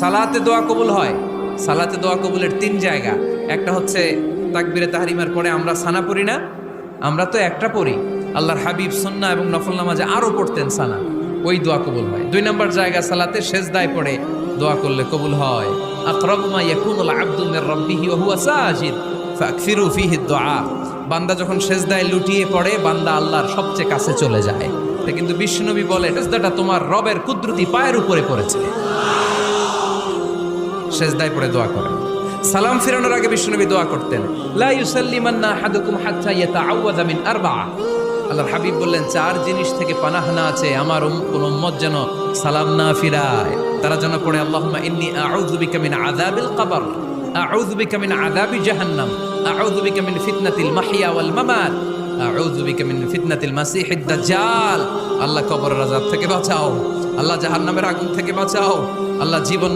সালাতে দোয়া কবুল হয়। সালাতে দোয়া কবুলের 3 জায়গা। একটা হচ্ছে তাকবীরে তাহরিমার পরে আমরা সানা পড়ি না, আমরা তো একটা পড়ি। আল্লাহর হাবিব সুন্নাহ এবং নফল নামাজে আরো পড়তেন সানা, ওই দোয়া কবুল হয়। 2 নম্বর জায়গা সালাতে সেজদায় পড়ে দোয়া করলে কবুল হয়। আকরাবু মা ইয়াকুনুল আবদু মির রাব্বিহি ওয়া হুয়া সাজিদ ফাকসিরু ফীহি দুআ। বান্দা যখন সেজদায় লুটিয়ে পড়ে বান্দা আল্লাহর সবচেয়ে কাছে চলে যায়। এটা কিন্তু বিশ্বনবী বলে সেজদাটা তোমার রবের কুদরতি পায়ের উপরে পড়েছে। সেজদায় পড়ে দোয়া করেন। সালাম ফিরানোর আগে বিশ্বনবী দোয়া করতেন, লা ইউসাল্লিমান্না আহাদুকুম হাত্তা ইয়াতাআওয়াযা মিন আরবা'a। আল্লাহর হাবিব বললেন 4 জিনিস থেকে পানাহ না আছে আমার কোন উম্মত যেন সালাম না ফিরায়। তারা যেন পড়ে আল্লাহুম্মা ইন্নী আউযু বিকা মিন আযাবিল কবর, আউযু বিকা মিন আযাবি জাহান্নাম, আউযু বিকা মিন ফিতনাতিল মাহইয়া ওয়াল মামাত, আউযু বিকা মিন ফিতনাতিল মাসিহিদ দাজ্জাল। আল্লাহ কবরের আযাব থেকে বাঁচাও, আল্লাহ জাহান্নামের আগুন থেকে বাঁচাও, আল্লাহ জীবন